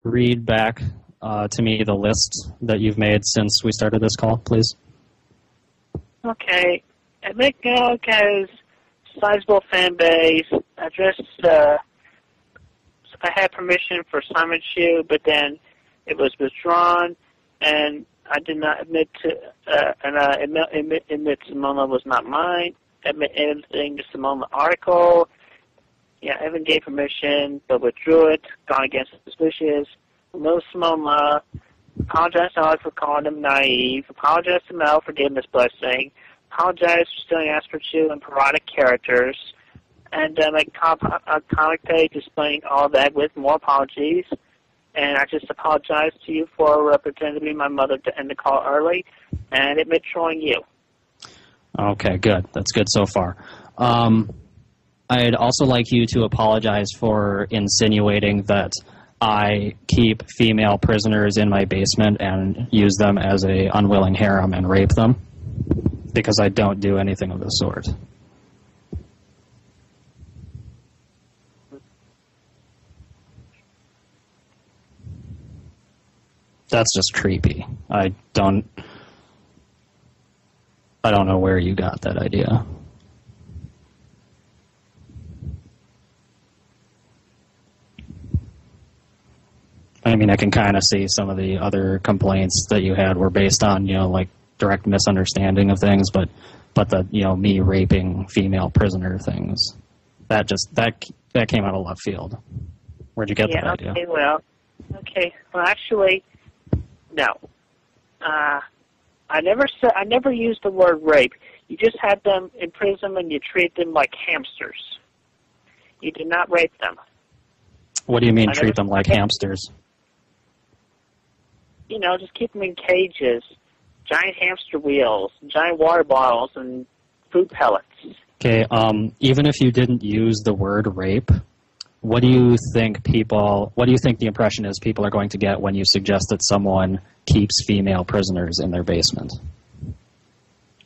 read back to me the list that you've made since we started this call, please? Okay. Alec has sizable fan base. I had permission for Simon Shoe, but then it was withdrawn, and I did not admit Simona was not mine. Admit anything to Simona article. Yeah, Evan gave permission, but withdrew it. Gone against his wishes. Remove Simona. Apologize to Alec for calling him naive. Apologize to Mel for giving his blessing. Apologize for stealing Asperchu and parodic characters. And make a comic page displaying all that with more apologies. And I just apologize to you for pretending to be my mother to end the call early and admit trolling you. Okay, good. That's good so far. I'd also like you to apologize for insinuating that I keep female prisoners in my basement and use them as a unwilling harem and rape them, because I don't do anything of the sort. That's just creepy. I don't know where you got that idea. I mean, I can kind of see some of the other complaints that you had were based on, like direct misunderstanding of things, but the, me raping female prisoner things, that came out of left field. Where'd you get that idea? Okay, well, actually, no. I never used the word rape. You just had them in prison and you treat them like hamsters. You did not rape them. What do you mean treat them like hamsters? Just keep them in cages, giant hamster wheels, giant water bottles, and food pellets. Okay, even if you didn't use the word rape, what do you think the impression is people are going to get when you suggest that someone keeps female prisoners in their basement?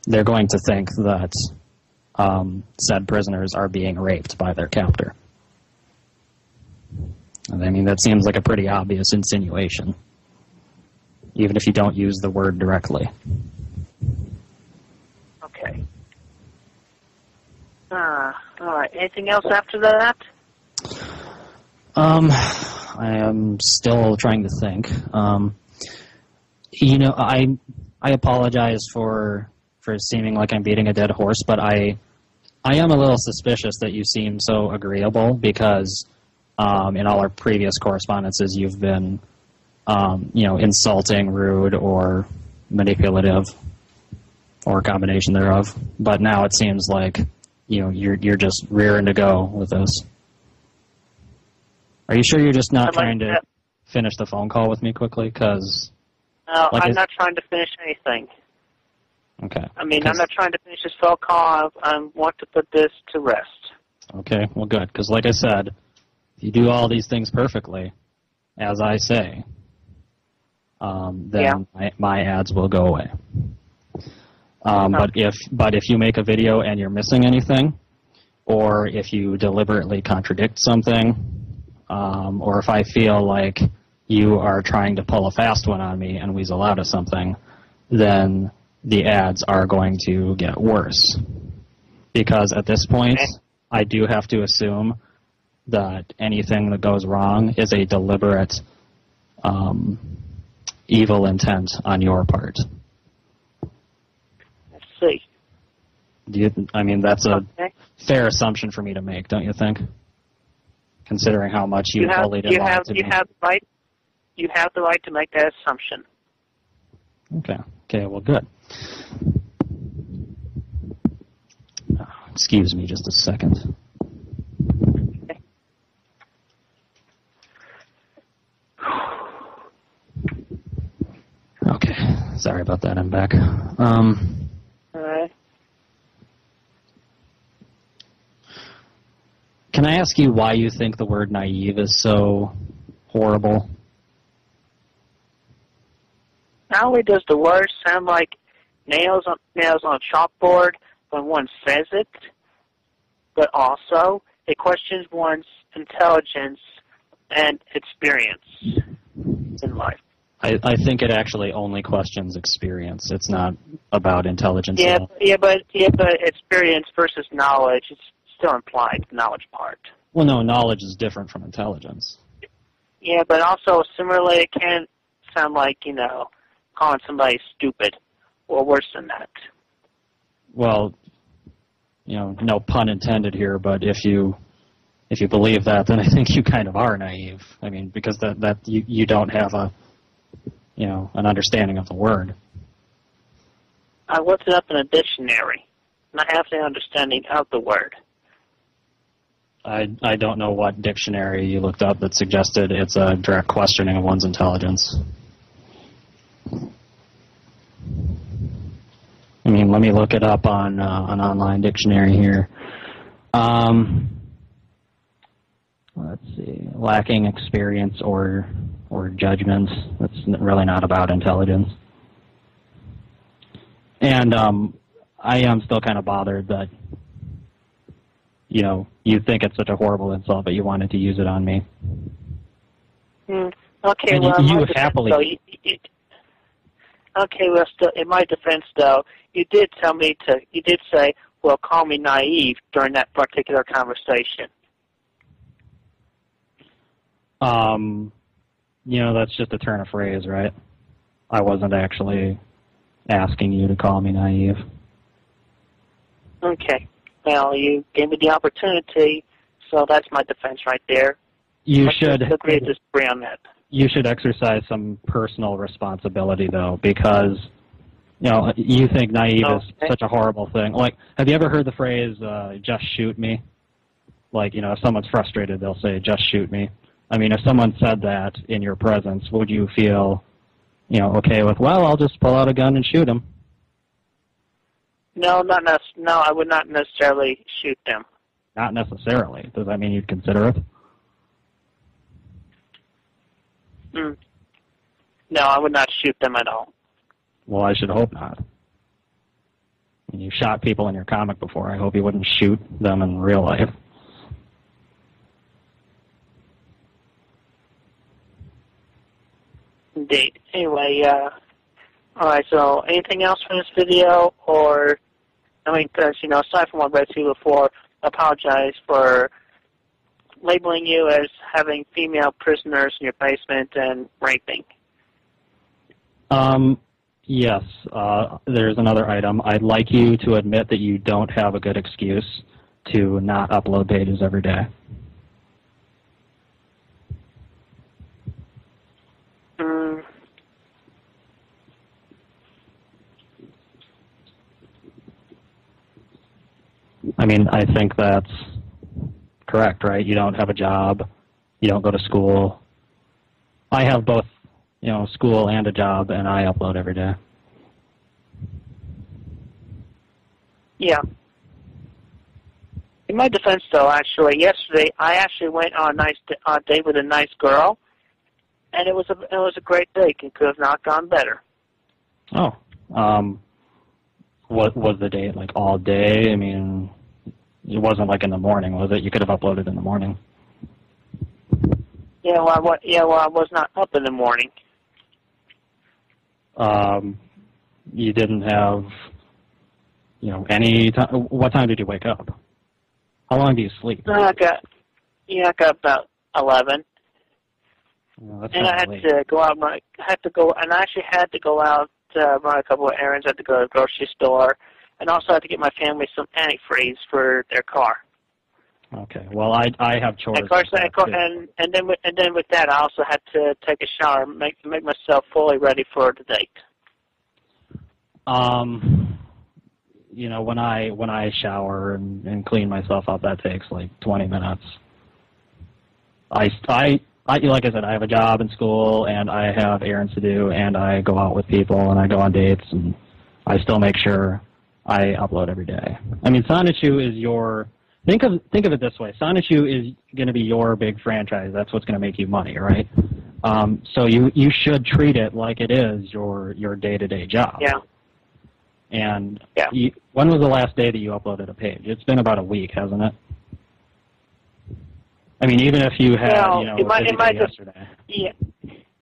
They're going to think that said prisoners are being raped by their captor. And I mean, that seems like a pretty obvious insinuation, even if you don't use the word directly. Okay. All right. Anything else after that? I am still trying to think. I apologize for seeming like I'm beating a dead horse, but I am a little suspicious that you seem so agreeable because in all our previous correspondences you've been insulting, rude, or manipulative, or a combination thereof. But now it seems like you're just rearing to go with this. Are you sure you're just not trying to finish the phone call with me quickly? Because I'm not trying to finish anything. Okay. I mean, I'm not trying to finish this phone call. I want to put this to rest. Okay, well, good. Because like I said, if you do all these things perfectly, as I say, then my ads will go away. But if you make a video and you're missing anything, or if you deliberately contradict something, or if I feel like you are trying to pull a fast one on me and weasel out of something, then the ads are going to get worse. Because at this point, I do have to assume that anything that goes wrong is a deliberate evil intent on your part. Let's see. That's a fair assumption for me to make, don't you think? Considering how much you bullied and lied to me. You have the right to make that assumption. Okay, well, good. Excuse me just a second. Okay, sorry about that, I'm back. All right. Can I ask you why you think the word naive is so horrible? Not only does the word sound like nails on a chalkboard when one says it, but also it questions one's intelligence and experience. in life. I think it actually only questions experience. It's not about intelligence at all. But experience versus knowledge, it's still implied, the knowledge part. Well, no, knowledge is different from intelligence. Yeah, but also similarly, it can sound like, calling somebody stupid, or worse than that. Well, no pun intended here, but if you believe that, then I think you kind of are naive. I mean, because that you don't have an understanding of the word. I looked it up in a dictionary, and I have the understanding of the word. I don't know what dictionary you looked up that suggested it's a direct questioning of one's intelligence. I mean, let me look it up on an online dictionary here. Let's see. Lacking experience or judgment. That's really not about intelligence. And I am still kind of bothered that, you think it's such a horrible insult, but you wanted to use it on me. Okay, and well, you happily... Okay, well, still, in my defense, though, you did say, well, call me naive during that particular conversation. That's just a turn of phrase, right? I wasn't actually asking you to call me naive. Okay. Well, you gave me the opportunity, so that's my defense right there. Let's agree to disagree on that. You should exercise some personal responsibility, though, because, you think naive is such a horrible thing. Like, have you ever heard the phrase, just shoot me? Like, if someone's frustrated, they'll say, just shoot me. I mean, if someone said that in your presence, would you feel, okay with, well, I'll just pull out a gun and shoot him? No, I would not necessarily shoot them. Not necessarily. Does that mean you'd consider it? No, I would not shoot them at all. Well, I should hope not. You shot people in your comic before. I hope you wouldn't shoot them in real life. Indeed. Anyway, all right, so anything else from this video? Or, because, aside from what I read to you before, I apologize for labeling you as having female prisoners in your basement and raping. Yes. There's another item. I'd like you to admit that you don't have a good excuse to not upload pages every day. I mean, I think that's correct, right? You don't have a job. You don't go to school. I have both, school and a job, and I upload every day. Yeah. In my defense, though, yesterday I went on a nice date with a nice girl, and it was a great date. It could have not gone better. Oh. What was the date, like all day? I mean, it wasn't like in the morning, was it? You could have uploaded in the morning. Yeah, well, I was not up in the morning. You didn't have, any time. What time did you wake up? How long do you sleep? I got about 11. Well, and I had to go out. I actually had to go out, run a couple of errands. I had to go to the grocery store, and also had to get my family some antifreeze for their car. Okay. Well, I have chores. And, of course, and then with that, I also had to take a shower, make myself fully ready for the date. When I shower and clean myself up, that takes like 20 minutes. Like I said, I have a job in school, and I have errands to do, and I go out with people, and I go on dates, and I still make sure I upload every day. I mean, Sonichu is your... Think of it this way. Sonichu is going to be your big franchise. That's what's going to make you money, right? So you should treat it like it is your day-to-day job. Yeah. And yeah. When was the last day that you uploaded a page? It's been about a week, hasn't it? I mean, even if you had, yesterday. Yeah.